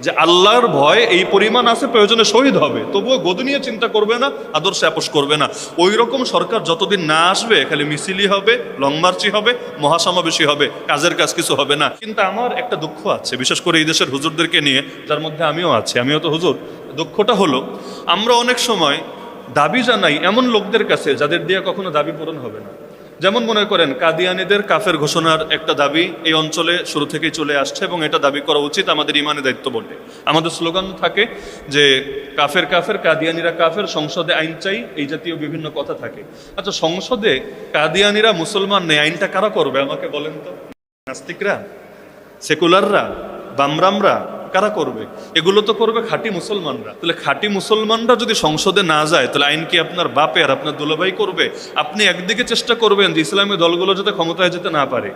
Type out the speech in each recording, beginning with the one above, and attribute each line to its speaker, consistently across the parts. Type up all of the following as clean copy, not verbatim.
Speaker 1: যে আল্লাহর ভয় এই পরিমাণ আছে, প্রয়োজনে শহীদ হবে, তবুও গদি নিয়ে চিন্তা করবে না, আদর্শে আপোষ করবে না। ওই রকম সরকার যতদিন না আসবে খালি মিছিলই হবে, লং মার্চই হবে, মহাসমাবেশই হবে, কাজের কাজ কিছু হবে না। কিন্তু আমার একটা দুঃখ আছে, বিশেষ করে এই দেশের হুজুরদেরকে নিয়ে, যার মধ্যে আমিও আছি, আমিও তো হুজুর। দুঃখটা হলো আমরা অনেক সময় দাবি জানাই এমন লোকদের কাছে যাদের দিয়ে কখনো দাবি পূরণ হবে না। যেমন মনে করেন কাদিয়ানীদের কাফের ঘোষণার একটা দাবি এই অঞ্চলে শুরু থেকেই চলে আসছে এবং এটা দাবি করা উচিত, আমাদের ইমানের দায়িত্ব বটে। আমাদের স্লোগান থাকে যে কাফের কাফের, কাদিয়ানীরা কাফের, সংসদে আইন চাই, এই জাতীয় বিভিন্ন কথা থাকে। আচ্ছা, সংসদে কাদিয়ানীরা মুসলমান নেই, আইনটা কারা করবে আমাকে বলেন তো? নাস্তিকরা, সেকুলাররা, বামরামরা, কারা করবে? এগুলো তো করবে খাঁটি মুসলমানরা। তাহলে খাঁটি মুসলমানরা যদি সংসদে না যায়, তাহলে আইন কি আপনার বাপে আর আপনার দুলাভাই করবে? আপনি একদিকে চেষ্টা করবেন যে ইসলামী দলগুলো যাতে ক্ষমতায় যেতে না পারে,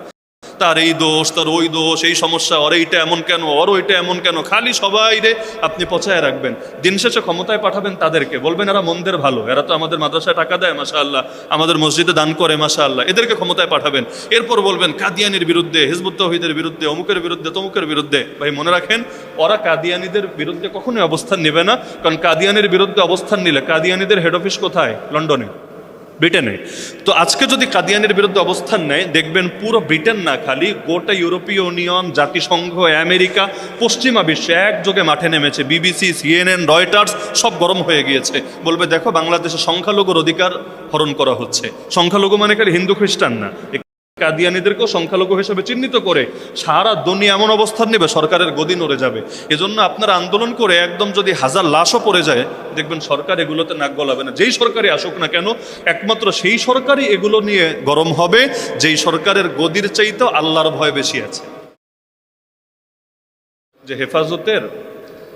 Speaker 1: তার এই দোষ, তার ওই দোষ, এই সমস্যা, ওর এইটা এমন কেন, ওর ওইটা এমন কেন, খালি সবাই রে আপনি পচায় রাখবেন। দিন শেষে ক্ষমতায় পাঠাবেন তাদেরকে, বলবেন এরা মন্দের ভালো, এরা তো আমাদের মাদ্রাসায় টাকা দেয় মাশাআল্লাহ, আমাদের মসজিদে দান করে মাশাআল্লাহ, এদেরকে ক্ষমতায় পাঠাবেন। এরপর বলবেন কাদিয়ানির বিরুদ্ধে, হিজবুত তাওহীদের বিরুদ্ধে, অমুকের বিরুদ্ধে, তমুকের বিরুদ্ধে। ভাই মনে রাখেন, ওরা কাদিয়ানিদের বিরুদ্ধে কখনোই অবস্থান নেবে না, কারণ কাদিয়ানির বিরুদ্ধে অবস্থান নিলে, কাদিয়ানিদের হেড অফিস কোথায়? লন্ডনে, ব্রিটেনে। তো আজকে যদি কাদিয়ানের বিরুদ্ধে অবস্থান নেয়, দেখবেন পুরো ব্রিটেন না, খালি গোটা ইউরোপীয় ইউনিয়ন, জাতিসংঘ, আমেরিকা, পশ্চিমা বিশ্বে একযোগে মাঠে নেমেছে। বিবিসি, সিএনএন, রয়টার্স সব গরম হয়ে গিয়েছে। বলবে দেখো বাংলাদেশে সংখ্যালঘুর অধিকার হরণ করা হচ্ছে। সংখ্যালঘু মানে খালি হিন্দু খ্রিস্টান না, কাদিয়ানীদেরকেও সংখ্যালঘু হিসেবে চিহ্নিত করে সারা দুনিয়া এমন অবস্থান নেবে সরকারের গদি নড়ে যাবে। এজন্য আপনারা আন্দোলন করে একদম যদি হাজার লাশও পড়ে যায়, দেখবেন সরকার এগুলোতে নাক গলাবে না। যেই সরকারই আসুক না কেন, একমাত্র সেই সরকারই এগুলো নিয়ে গরম হবে যেই সরকারের গদির চাইতেও আল্লাহর ভয় বেশি আছে। যে হেফাজতের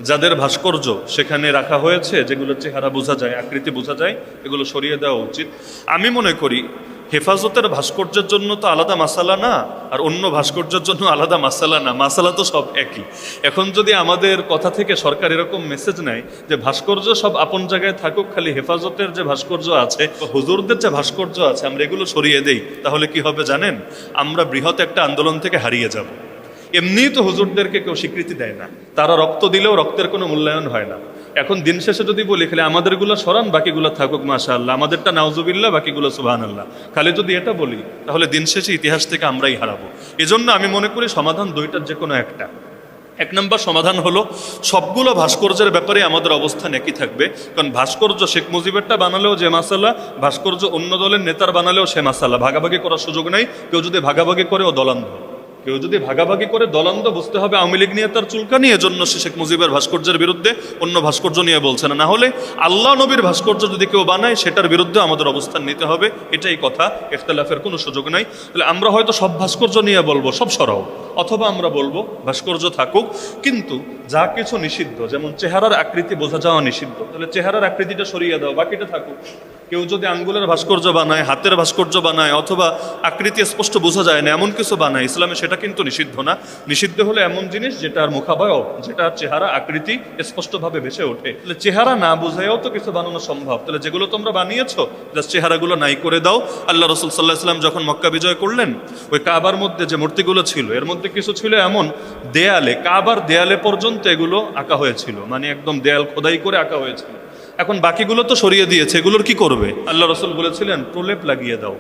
Speaker 1: যাদের ভাস্কর্য সেখানে রাখা হয়েছে, যেগুলোর চেহারা বোঝা যায়, আকৃতি বোঝা যায়, এগুলো সরিয়ে দেওয়া উচিত। আমি মনে করি হেফাজতের ভাস্কর্যের জন্য তো আলাদা মাসালা না, আর অন্য ভাস্কর্যের জন্য আলাদা মাসালা না, মাসালা তো সব একই। এখন যদি আমাদের কথা থেকে সরকার এরকম মেসেজ নেয় যে ভাস্কর্য সব আপন জায়গায় থাকুক, খালি হেফাজতের যে ভাস্কর্য আছে, হুজুরদের যে ভাস্কর্য আছে, আমরা এগুলো সরিয়ে দেই, তাহলে কি হবে জানেন? আমরা বৃহৎ একটা আন্দোলন থেকে হারিয়ে যাব। এমনিই তো হুজুরদেরকে কেউ স্বীকৃতি দেয় না, তারা রক্ত দিলেও রক্তের কোনো মূল্যায়ন হয় না। এখন দিন শেষে যদি বলি খালি আমাদেরগুলো সরান, বাকিগুলো থাকুক মাশাআল্লাহ, আমাদেরটা নাউজুবিল্লাহ, বাকিগুলো সুবহানাল্লাহ, খালি যদি এটা বলি, তাহলে দিন শেষে ইতিহাস থেকে আমরাই হারাবো। এজন্য আমি মনে করি সমাধান দুইটার যে কোনো একটা। এক নম্বর সমাধান হলো সবগুলো ভাস্কর্যের ব্যাপারে আমাদের অবস্থান একই থাকবে। কারণ ভাস্কর্য শেখ মুজিবেরটা বানালেও যে মাসালা, ভাস্কর্য অন্য দলের নেতার বানালেও সে মাসালা, ভাগাভাগি করার সুযোগ নাই। কেউ যদি ভাগাভাগি করে ও দলান্ধ, কেউ যদি ভাগাভাগি করে দলান্ধ, বুঝতে হবে আওয়ামী লীগ নিয়ে তার চুলকানি, এজন্য সে শেখ মুজিবের ভাস্কর্যের বিরুদ্ধে, অন্য ভাস্কর্য নিয়ে বলছে না। না হলে আল্লাহ নবীর ভাস্কর্য যদি কেউ বানায়, সেটার বিরুদ্ধে আমাদের অবস্থান নিতে হবে, এটাই কথা, ইখতিলাফের কোনো সুযোগ নাই। তাহলে আমরা হয়তো সব ভাস্কর্য নিয়ে বলবো সব সরাও, অথবা আমরা বলবো ভাস্কর্য থাকুক, কিন্তু যা কিছু নিষিদ্ধ, যেমন চেহারার আকৃতি বোঝা যাওয়া নিষিদ্ধ, তাহলে চেহারার আকৃতিটা সরিয়ে দাও, বাকিটা থাকুক। কেউ যদি আঙ্গুলের ভাস্কর্য বানায়, হাতের ভাস্কর্য বানায়, অথবা আকৃতি স্পষ্ট বোঝা যায় না এমন কিছু বানায়, ইসলামে সেটা কিন্তু নিষিদ্ধ না। নিষিদ্ধ হলে এমন জিনিস যেটার মুখাবয়ব, যেটার চেহারা আকৃতি স্পষ্টভাবে ভেসে ওঠে। তাহলে চেহারা না বোঝায়ও তো কিছু বানানো সম্ভব। তাহলে যেগুলো তোমরা বানিয়েছো, জাস্ট চেহারাগুলো নাই করে দাও। আল্লাহ রাসূল সাল্লাল্লাহু আলাইহি ওয়াসাল্লাম যখন মক্কা বিজয় করলেন, ওই কাবার মধ্যে যে মূর্তিগুলো ছিল, এর মধ্যে কিছু ছিল এমন দেয়ালে, কাবার দেয়ালে পর্যন্ত এগুলো আঁকা হয়েছিল, মানে একদম দেয়াল খোদাই করে আঁকা হয়েছিল। এখন বাকিগুলো তো সরিয়ে দিয়েছে, এগুলোর কি করবে? আল্লাহ রাসূল বলেছিলেন প্রলেপ লাগিয়ে দাও,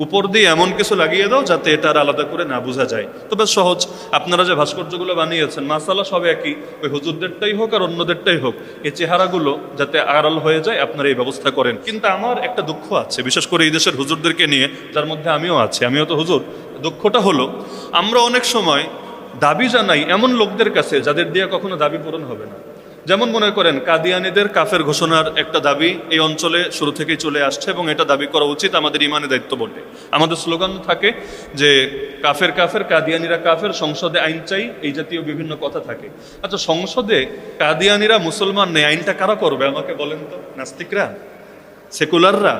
Speaker 1: উপর দিয়ে এমন কিছু লাগিয়ে দাও যাতে এটা আর আলাদা করে না বোঝা যায়। তো বেশ সহজ। আপনারা যে ভাস্কর্যগুলো বানিয়েছেন মাসালা সব একই, ওই হুজুরদেরটাই হোক আর অন্যদেরটাই হোক, এই চেহারাগুলো যাতে আড়াল হয়ে যায় আপনারা এই ব্যবস্থা করেন। কিন্তু আমার একটা দুঃখ আছে, বিশেষ করে এই দেশের হুজুরদেরকে নিয়ে, যার মধ্যে আমিও আছি, আমিও তো হুজুর। দুঃখটা হলো আমরা অনেক সময় দাবি জানাই এমন লোকদের কাছে যাদের দিয়ে কখনো দাবি পূরণ হবে না। যেমন মনে করেন কাদিয়ানীদের কাফের ঘোষণার একটা দাবি এই অঞ্চলে শুরু থেকেই চলে আসছে এবং এটা দাবি করা উচিত, আমাদের ইমানের দায়িত্ব বটে। আমাদের স্লোগান থাকে যে কাফের কাফের, কাদিয়ানীরা কাফের, সংসদে আইন চাই, এই জাতীয় বিভিন্ন কথা থাকে। আচ্ছা, সংসদে কাদিয়ানীরা মুসলমান নেই, আইনটা কারা করবে আমাকে বলেন তো? নাস্তিকরা, সেকুলাররা,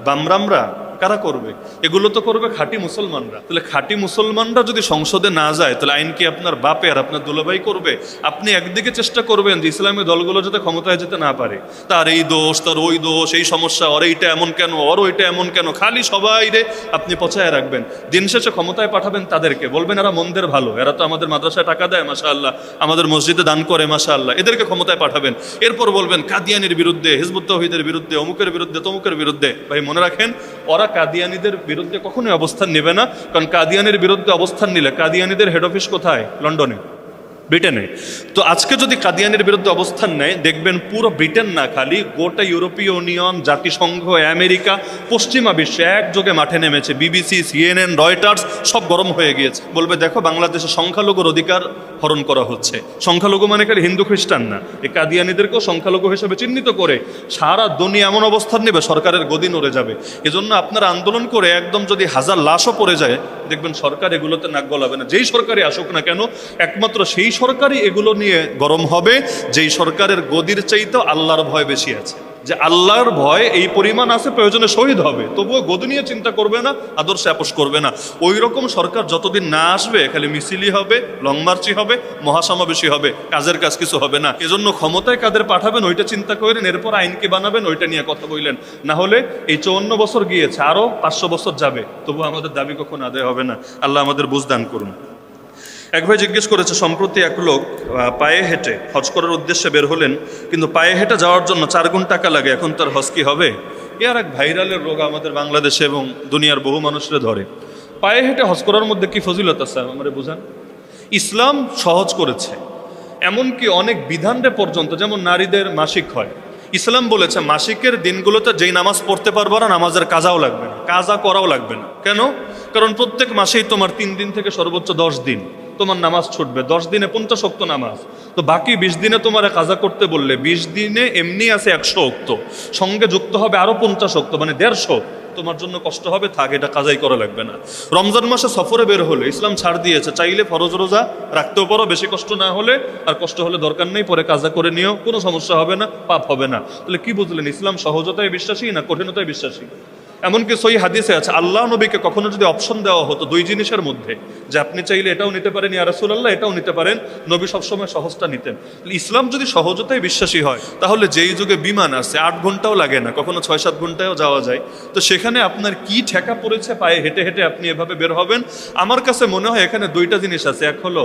Speaker 1: বামরামরা, কারা করবে? এগুলো তো করবে খাঁটি মুসলমানরা। তাহলে খাঁটি মুসলমানরা যদি সংসদে না যায়, তাহলে আইন কি আপনার বাপে আর আপনার দুলাভাই করবে? আপনি একদিকে চেষ্টা করবেন যে ইসলামী দলগুলো যাতে ক্ষমতায় যেতে না পারে, তার এই দোষ, তার ওই দোষ, এই সমস্যা, ওর এইটা এমন কেন, ওর ওইটা এমন কেন, খালি সবাই রে আপনি পচায় রাখবেন। দিন শেষে ক্ষমতায় পাঠাবেন তাদেরকে, বলবেন এরা মন্দের ভালো, এরা তো আমাদের মাদ্রাসায় টাকা দেয় মাশাআল্লাহ, আমাদের মসজিদে দান করে মাশাআল্লাহ, এদেরকে ক্ষমতায় পাঠাবেন। এরপর বলবেন কাদিয়ানির বিরুদ্ধে, হিজবুত তাওহীদের বিরুদ্ধে, অমুকের বিরুদ্ধে, তমুকের বিরুদ্ধে। ভাই মনে রাখেন, ওরা কাদিয়ানিদের বিরুদ্ধে কখনোই অবস্থান নেবে না, কারণ কাদিয়ানির বিরুদ্ধে অবস্থান নিলে কাদিয়ানিদের হেড অফিস কোথায়? লন্ডনে, ব্রিটেনে। তো আজকে যদি কাদিয়ানির বিরুদ্ধে অবস্থান নেয়, দেখবেন পুরো ব্রিটেন না, খালি গোটা ইউরোপীয় ইউনিয়ন, জাতিসংঘ, আমেরিকা, পশ্চিমা বিশ্বে একযোগে মাঠে নেমেছে। বিবিসি, সিএনএন, রয়টার্স সব গরম হয়ে গিয়েছে। বলবে দেখো বাংলাদেশে সংখ্যালঘুর অধিকার হরণ করা হচ্ছে। সংখ্যালঘু মানে খালি হিন্দু খ্রিস্টান না, এই কাদিয়ানিদেরকেও সংখ্যালঘু হিসেবে চিহ্নিত করে সারা দুনিয়া এমন অবস্থান নেবে সরকারের গদি নড়ে যাবে। এজন্য আপনারা আন্দোলন করে একদম যদি হাজার লাশও পড়ে যায়, দেখবেন সরকার এগুলোতে নাক গলাবে না। যেই সরকারই আসুক না কেন, একমাত্র সেই সরকারই এগুলো নিয়ে গরম হবে যেই সরকারের গদির চাইতে আল্লাহর ভয় বেশি আছে। যে আল্লাহর ভয় এই পরিমাণ আছে, প্রয়োজনে শহীদ হবে, তবুও গদি নিয়ে চিন্তা করবে না, আদর্শে আপোষ করবে না। ওই রকম সরকার যতদিন না আসবে, খালি মিছিলই হবে, লং মার্চই হবে, মহাসমাবেশী হবে, কাজের কাজ কিছু হবে না। এজন্য ক্ষমতায় কাদের পাঠাবেন ওইটা চিন্তা করেন, এরপর আইনকে বানাবেন, ওইটা নিয়ে কথা বললেন। না হলে এই 54 বছর গিয়েছে, আরো 500 বছর যাবে, তবু আমাদের দাবি কখনো আদায় হবে না। আল্লাহ আমাদের বুঝ দান করুন। এক ভাই জিজ্ঞেস করেছে, সম্প্রতি এক লোক পায়ে হেঁটে হজ করার উদ্দেশ্যে বের হলেন, কিন্তু পায়ে হেঁটে যাওয়ার জন্য 4 গুণ টাকা লাগে, এখন তার হজ কি হবে? এ আর এক ভাইরালের রোগ আমাদের বাংলাদেশে এবং দুনিয়ার বহু মানুষরা ধরে। পায়ে হেঁটে হজ করার মধ্যে কি ফজিলত আছে আমারে বুঝান। ইসলাম সহজ করেছে, এমনকি অনেক বিধানরে পর্যন্ত, যেমন নারীদের মাসিক হয়, ইসলাম বলেছে মাসিকের দিনগুলোতে যেই নামাজ পড়তে পারবো না, নামাজের কাজাও লাগবে না, কাজা করাও লাগবে না। কেন? কারণ প্রত্যেক মাসেই তোমার 3 দিন থেকে সর্বোচ্চ 10 দিন তোমার নামাজ ছুটবে। 10 দিনে 50 ওয়াক্ত নামাজ, তো বাকি 20 দিনে তোমার কাজা করতে বললে 20 দিনে এমনি আছে 100 ওয়াক্ত, সঙ্গে যুক্ত হবে আরো 50 ওয়াক্ত, মানে 150। তোমার জন্য কষ্ট হবে, থাক, এটা কাজাই করা লাগবে না। রমজান মাসে সফরে বের হলে ইসলাম ছাড় দিয়েছে, চাইলে ফরজ রোজা রাখতেও পারো, বেশি কষ্ট না হলে, আর কষ্ট হলে দরকার নেই, পরে কাজা করে নিও, কোনো সমস্যা হবে না, পাপ হবে না। তাহলে কি বুঝলেন, ইসলাম সহজতায় বিশ্বাসী না কঠিনতায় বিশ্বাসী? এমনকি সহি হাদিসে আছে, আল্লাহ নবীকে কখনো যদি অপশন দেওয়া হতো 2 জিনিসের মধ্যে, যে আপনি চাইলে এটাও নিতে পারেন ইয়া রাসূলুল্লাহ, এটাও নিতে পারেন, নবী সবসময় সহজটা নিতেন। ইসলাম যদি সহজতায় বিশ্বাসী হয়, তাহলে যেই যুগে বিমান আছে 8 ঘন্টাও লাগে না, কখনো 6-7 ঘন্টায়ও যাওয়া যায়, তো সেখানে আপনার কি ঠেকা পড়েছে পায়ে হেঁটে হেঁটে আপনি এভাবে বের হবেন? আমার কাছে মনে হয় এখানে 2টা জিনিস আছে, এক হলো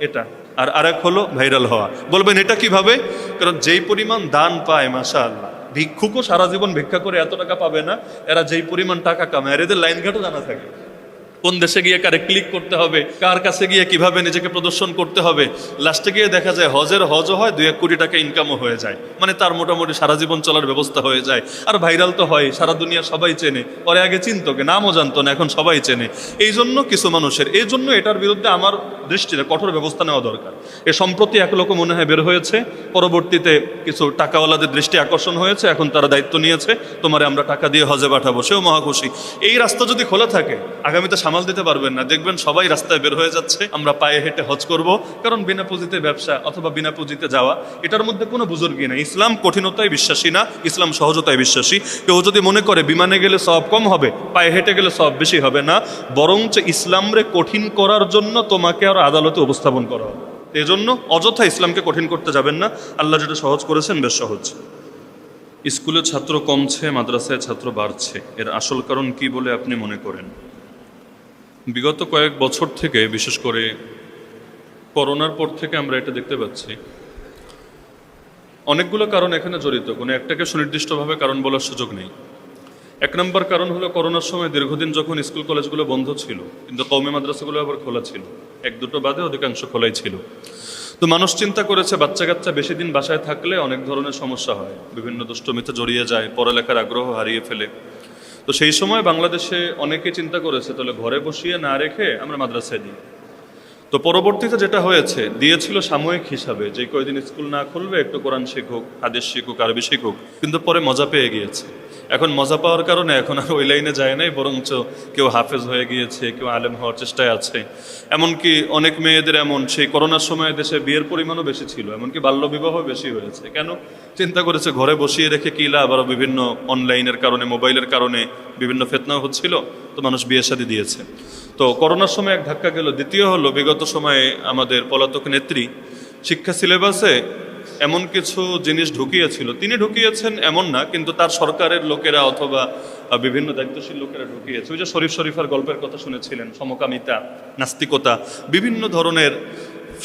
Speaker 1: এটা, আর আরেক হলো ভাইরাল হওয়া। বলবেন এটা কিভাবে? কারণ যেই পরিমাণ দান পায় মাশাআল্লাহ, ভিক্ষুকও সারা জীবন ভিক্ষা করে এত টাকা পাবে না, এরা যেই পরিমাণ টাকা কামায়, এদের লাইন ঘাটও জানা থাকে, কোন দেশে গিয়ে কারে ক্লিক করতে হবে, কার কাছে গিয়ে কিভাবে নিজেকে প্রদর্শন করতে হবে। লাস্টে গিয়ে দেখা যায় হজও হয়, 2-1 কোটি টাকা ইনকামও হয়ে যায়, মানে তার মোটামুটি সারা জীবন চলার ব্যবস্থা হয়ে যায়। আর ভাইরাল তো হয়, সারা দুনিয়া সবাই চেনে, পরে আগে চিনতো কে, নামও জানতো না, এখন সবাই চেনে। এই জন্য কিছু মানুষের, এই জন্য এটার বিরুদ্ধে আমার দৃষ্টিতে কঠোর ব্যবস্থা নেওয়া দরকার। এ সম্প্রতি এক লোক মনে হয় বের হয়েছে, পরবর্তীতে কিছু টাকাওয়ালাদের দৃষ্টি আকর্ষণ হয়েছে, এখন তারা দায়িত্ব নিয়েছে, তোমারে আমরা টাকা দিয়ে হজে পাঠাবো, সেও মহাখুশি। এই রাস্তা যদি খোলা থাকে, আগামীতে সামাল দিতে পারবেন না, দেখবেন সবাই রাস্তায় বের হয়ে যাচ্ছে, আমরা পায়ে হেঁটে হজ করব। কারণ বিনা পুঁজিতে ব্যবসা অথবা বিনা পুঁজিতে যাওয়া, এটার মধ্যে কোনো বুজুর্গি না। ইসলাম কঠিনতায় বিশ্বাসী না, ইসলাম সহজতায় বিশ্বাসী। কেউ যদি মনে করে বিমানে গেলে সব কম হবে, পায়ে হেঁটে গেলে সব বেশি হবে, না, বরঞ্চ ইসলামরে কঠিন করার জন্য তোমাকে আর আদালতে উপস্থাপন করা হবে। এই জন্য অযথা ইসলামকে কঠিন করতে যাবেন না, আল্লাহ যেটা সহজ করেছেন বেশ সহজ। স্কুলে ছাত্র কমছে, মাদ্রাসায় ছাত্র বাড়ছে, এর আসল কারণ কি বলে আপনি মনে করেন? বিগত কয়েক বছর থেকে, বিশেষ করে করোনার পর থেকে আমরা এটা দেখতে পাচ্ছি, অনেকগুলো কারণ এখানে জড়িত, কোনো একটাকে সুনির্দিষ্টভাবে কারণ বলার সুযোগ নেই। 1 নম্বর কারণ হলো, করোনার সময় দীর্ঘদিন যখন স্কুল কলেজগুলো বন্ধ ছিল, কিন্তু কওমি মাদ্রাসাগুলো আবার খোলা ছিল, 1-2টো বাদে অধিকাংশ খোলাই ছিল। তো মানুষ চিন্তা করেছে বাচ্চা কাচ্চা বেশি দিন বাসায় থাকলে অনেক ধরনের সমস্যা হয়, বিভিন্ন দুষ্টমিতে জড়িয়ে যায়, পড়ালেখার আগ্রহ হারিয়ে ফেলে। তো সেই সময় বাংলাদেশে অনেকে চিন্তা করেছে, তাহলে ঘরে বসিয়ে না রেখে আমরা মাদ্রাসায় দিই। তো পরবর্তীতে যেটা হয়েছে, দিয়েছিল সাময়িক হিসাবে, যে কয়দিন স্কুল না খুলবে একটু কোরআন শিখুক, হাদিস শিখুক, আরবি শিখুক, কিন্তু পরে মজা পেয়ে গিয়েছে। এখন মজা পাওয়ার কারণে এখন আর ওই লাইনে যায় নাই, বরঞ্চ কেউ হাফেজ হয়ে গিয়েছে, কেউ আলেম হওয়ার চেষ্টায় আছে। এমনকি অনেক মেয়েদের এমন সেই করোনার সময় দেশে বিয়ের পরিমাণও বেশি ছিল, এমনকি বাল্যবিবাহ বেশি হয়েছে। কেন? চিন্তা করেছে ঘরে বসিয়ে রেখে কি লাভ, আরও বিভিন্ন অনলাইনের কারণে, মোবাইলের কারণে বিভিন্ন ফিতনা হচ্ছিল, তো মানুষ বিয়ে শাদী দিয়েছে। তো করোনার সময় এক ধাক্কা গেল। দ্বিতীয় হলো, বিগত সময়ে আমাদের পলাতক নেত্রী শিক্ষা সিলেবাসে এমন কিছু জিনিস ঢুকিয়েছিল, তিনি ঢুকিয়েছেন এমন না, কিন্তু তার সরকারের লোকেরা অথবা বিভিন্ন দায়িত্বশীল লোকেরা ঢুকিয়েছে। ওই যে শরীফ শরীফার গল্পের কথা শুনেছিলেন, সমকামিতা, নাস্তিকতা, বিভিন্ন ধরনের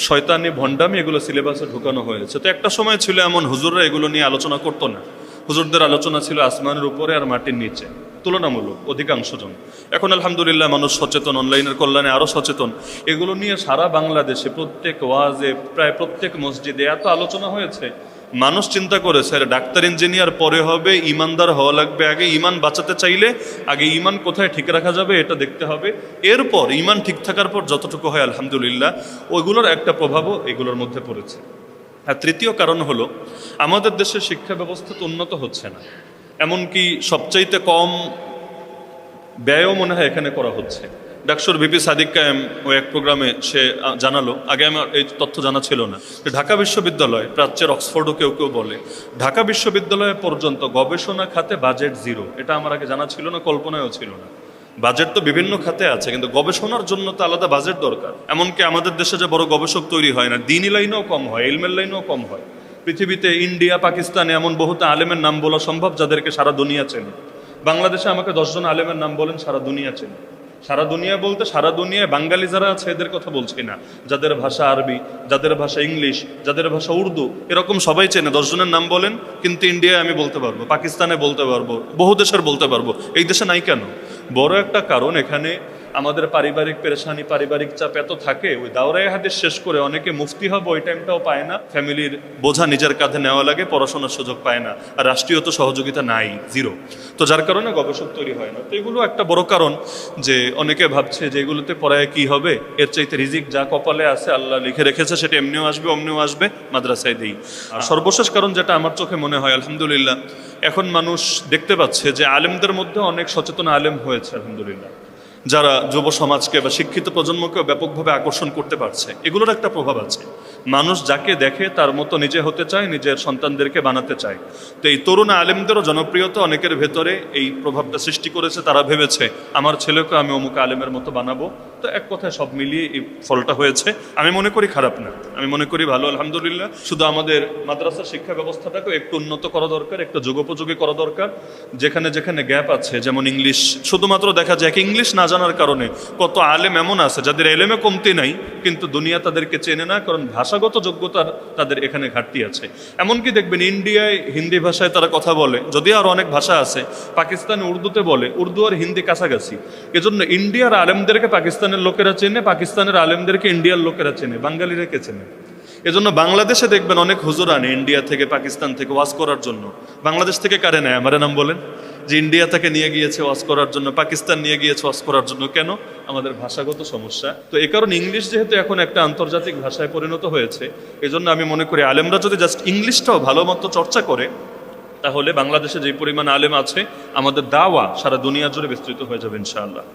Speaker 1: শয়তানি ভণ্ডামি, এগুলো সিলেবাসে ঢুকানো হয়েছে। তো একটা সময় ছিল এমন, হুজুররা এগুলো নিয়ে আলোচনা করতো না। হুজুরদের আলোচনা ছিল আসমানের উপরে আর মাটির নিচে, তুলনামূলক অধিকাংশ জন। এখন আলহামদুলিল্লাহ মানুষ সচেতন, অনলাইনের কল্যাণে আরও সচেতন। এগুলো নিয়ে সারা বাংলাদেশে প্রত্যেক ওয়াজে, প্রায় প্রত্যেক মসজিদে এত আলোচনা হয়েছে। মানুষ চিন্তা করেছে ডাক্তার ইঞ্জিনিয়ার পরে হবে, ইমানদার হওয়া লাগবে আগে। ইমান বাঁচাতে চাইলে আগে ইমান কোথায় ঠিক রাখা যাবে এটা দেখতে হবে, এরপর ইমান ঠিক থাকার পর যতটুকু হয় আলহামদুলিল্লাহ। ওইগুলোর একটা প্রভাবও এগুলোর মধ্যে পড়েছে। আর তৃতীয় কারণ হলো, আমাদের দেশের শিক্ষা ব্যবস্থা তো উন্নত হচ্ছে না, এমনকি সবচাইতে কম ব্যয়ও মনে হয় এখানে করা হচ্ছে। ডাকসুর ভিপি সাদিক কায়েম ও এক প্রোগ্রামে সে জানালো, আগে আমার এই তথ্য জানা ছিল না, ঢাকা বিশ্ববিদ্যালয়, প্রাচ্যের অক্সফোর্ডও কেউ কেউ বলে, ঢাকা বিশ্ববিদ্যালয় পর্যন্ত গবেষণা খাতে বাজেট জিরো। এটা আমার আগে জানা ছিল না, কল্পনায়ও ছিল না। বাজেট তো বিভিন্ন খাতে আছে, কিন্তু গবেষণার জন্য তো আলাদা বাজেট দরকার। এমনকি আমাদের দেশে যে বড় গবেষক তৈরি হয় না, দিনী লাইনেও কম হয়, ইলমের লাইনেও কম হয়। পৃথিবীতে ইন্ডিয়া, পাকিস্তানে এমন বহুত আলেমের নাম বলা সম্ভব যাদেরকে সারা দুনিয়া চেনে। বাংলাদেশে আমাকে 10 জন আলেমের নাম বলেন, সারা দুনিয়া চেনে। সারা দুনিয়া বলতে সারা দুনিয়ায় বাঙালি যারা আছে এদের কথা বলছি না, যাদের ভাষা আরবি, যাদের ভাষা ইংলিশ, যাদের ভাষা উর্দু, এরকম সবাই চেনে। 10 জনের নাম বলেন, কিন্তু ইন্ডিয়ায় আমি বলতে পারবো, পাকিস্তানে বলতে পারবো, বহু দেশের বলতে পারবো, এই দেশে নাই কেন? বড় একটা কারণ এখানে আমাদের পারিবারিক পেরেশানি, পারিবারিক চাপ এত থাকে, ওই দাওরায়ে হাদিস শেষ করে অনেকে মুফতি হবে ওই টাইমটাও পায় না, ফ্যামিলির বোঝা নিজের কাঁধে নেওয়া লাগে, পড়াশোনার সুযোগ পায় না, আর রাষ্ট্রীয় তো সহযোগিতা নাই, জিরো। তো যার কারণে গবেষক তৈরি হয় না। তো এগুলো একটা বড় কারণ যে অনেকে ভাবছে যে এগুলোতে পড়ায় কি হবে, এর চাইতে রিজিক যা কপালে আছে আল্লাহ লিখে রেখেছে সেটা এমনিও আসবে, অমনিও আসবে, মাদ্রাসায় দিই। আর সর্বশেষ কারণ যেটা আমার চোখে মনে হয়, আলহামদুলিল্লাহ এখন মানুষ দেখতে পাচ্ছে যে আলেমদের মধ্যে অনেক সচেতন আলেম হয়েছে আলহামদুলিল্লাহ, যারা যুব সমাজকে বা শিক্ষিত প্রজন্মকে ব্যাপকভাবে আকর্ষণ করতে পারছে। এগুলোর একটা প্রভাব আছে, মানুষ যাকে দেখে তার মতো নিজে হতে চায়, নিজের সন্তানদেরকে বানাতে চায়। তো এই তরুণ আলেমদেরও জনপ্রিয়তা অনেকের ভেতরে এই প্রভাবটা সৃষ্টি করেছে। তারা ভেবেছে আমার ছেলেকে আমি অমুক আলেমের মতো বানাবো। তো এক কথায় সব মিলিয়ে এই ফলটা হয়েছে। আমি মনে করি খারাপ না, আমি মনে করি ভালো, আলহামদুলিল্লাহ। শুধু আমাদের মাদ্রাসার শিক্ষা ব্যবস্থাটাকে একটু উন্নত করা দরকার, একটু যুগোপযোগী করা দরকার। যেখানে যেখানে গ্যাপ আছে, যেমন ইংলিশ, শুধুমাত্র দেখা যায় ইংলিশ না জানার কারণে কত আলেম এমন আছে যাদের এলেমে কমতি নাই, কিন্তু দুনিয়া তাদেরকে চেনে না, কারণ ভাষাগত যোগ্যতার তাদের এখানে ঘাটতি আছে। এমনকি দেখবেন ইন্ডিয়ায় হিন্দি ভাষায় তারা কথা বলে, যদিও আর অনেক ভাষা আছে। পাকিস্তানে উর্দুতে বলে, উর্দু আর হিন্দি কাছাকাছি। এজন্য ইন্ডিয়ার আলেমদেরকে পাকিস্তানের লোকেরা চেনে, পাকিস্তানের আলেমদেরকে ইন্ডিয়ার লোকেরা চেনে, বাঙালিরা কে চেনে? এজন্য বাংলাদেশে দেখবেন অনেক হুজুর আনে ইন্ডিয়া থেকে, পাকিস্তান থেকে ওয়াজ করার জন্য। বাংলাদেশ থেকে কারে নেয়? আমার নাম বলেন। যে ইন্ডিয়া থেকে নিয়ে গিয়েছে ওয়াজ করার জন্য, পাকিস্তান নিয়ে গিয়েছে ওয়াজ করার জন্য। কেন? আমাদের ভাষাগত সমস্যা। তো এই কারণে ইংলিশ যেহেতু এখন একটা আন্তর্জাতিক ভাষায় পরিণত হয়েছে, এই জন্য আমি মনে করি আলেমরা যদি জাস্ট ইংলিশটাও ভালো মতো চর্চা করে, তাহলে বাংলাদেশে যে পরিমাণ আলেম আছে, আমাদের দাওয়া সারা দুনিয়া জুড়ে বিস্তৃত হয়ে যাবে ইনশাআল্লাহ।